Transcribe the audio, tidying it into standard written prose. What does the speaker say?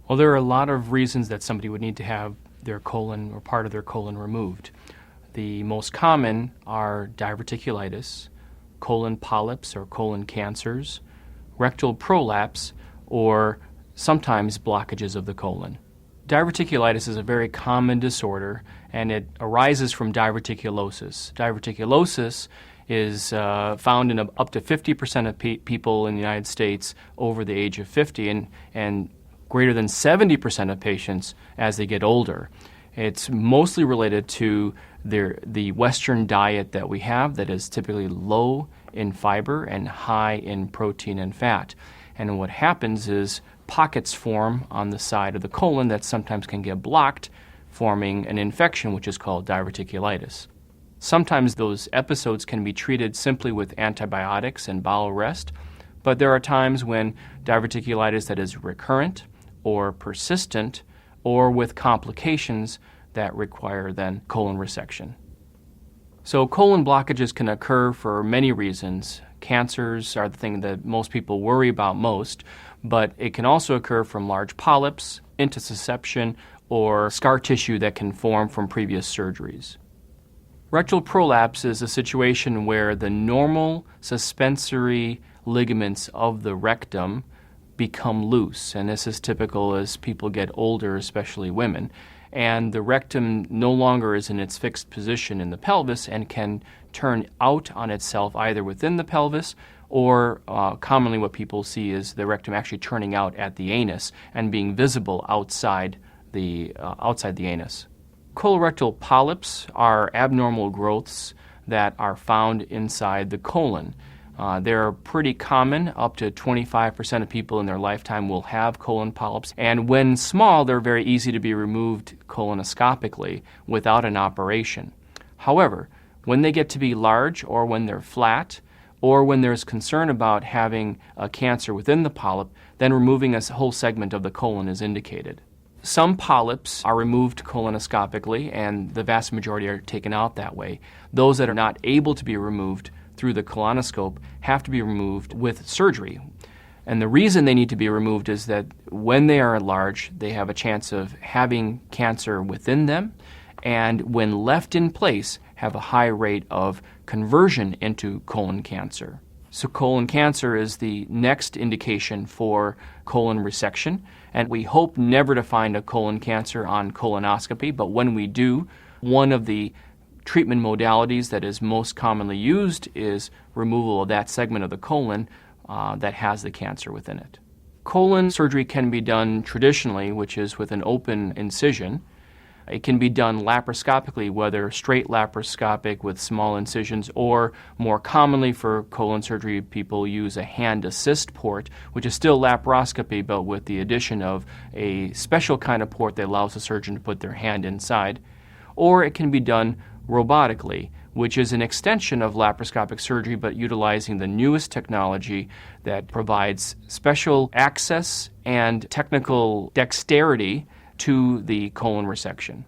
Well, there are a lot of reasons that somebody would need to have their colon or part of their colon removed. The most common are diverticulitis, colon polyps or colon cancers, rectal prolapse, or sometimes blockages of the colon. Diverticulitis is a very common disorder, and it arises from diverticulosis. Diverticulosis is found in up to 50% of people in the United States over the age of 50, and greater than 70% of patients as they get older. It's mostly related to the Western diet that we have that is typically low in fiber and high in protein and fat. And what happens is pockets form on the side of the colon that sometimes can get blocked, forming an infection which is called diverticulitis. Sometimes those episodes can be treated simply with antibiotics and bowel rest, but there are times when diverticulitis that is recurrent or persistent or with complications that require then colon resection. So colon blockages can occur for many reasons. Cancers are the thing that most people worry about most, but it can also occur from large polyps, intussusception, or scar tissue that can form from previous surgeries. Rectal prolapse is a situation where the normal suspensory ligaments of the rectum become loose, and this is typical as people get older, especially women, and the rectum no longer is in its fixed position in the pelvis and can turn out on itself either within the pelvis or commonly what people see is the rectum actually turning out at the anus and being visible outside the anus. Colorectal polyps are abnormal growths that are found inside the colon. They're pretty common. Up to 25% of people in their lifetime will have colon polyps. And when small, they're very easy to be removed colonoscopically without an operation. However, when they get to be large or when they're flat or when there's concern about having a cancer within the polyp, then removing a whole segment of the colon is indicated. Some polyps are removed colonoscopically, and the vast majority are taken out that way. Those that are not able to be removed through the colonoscope have to be removed with surgery. And the reason they need to be removed is that when they are large, they have a chance of having cancer within them, and when left in place, have a high rate of conversion into colon cancer. So colon cancer is the next indication for colon resection, and we hope never to find a colon cancer on colonoscopy, but when we do, one of the treatment modalities that is most commonly used is removal of that segment of the colon that has the cancer within it. Colon surgery can be done traditionally, which is with an open incision. It can be done laparoscopically, whether straight laparoscopic with small incisions, or more commonly for colon surgery, people use a hand assist port, which is still laparoscopy, but with the addition of a special kind of port that allows the surgeon to put their hand inside. Or it can be done robotically, which is an extension of laparoscopic surgery, but utilizing the newest technology that provides special access and technical dexterity to the colon resection.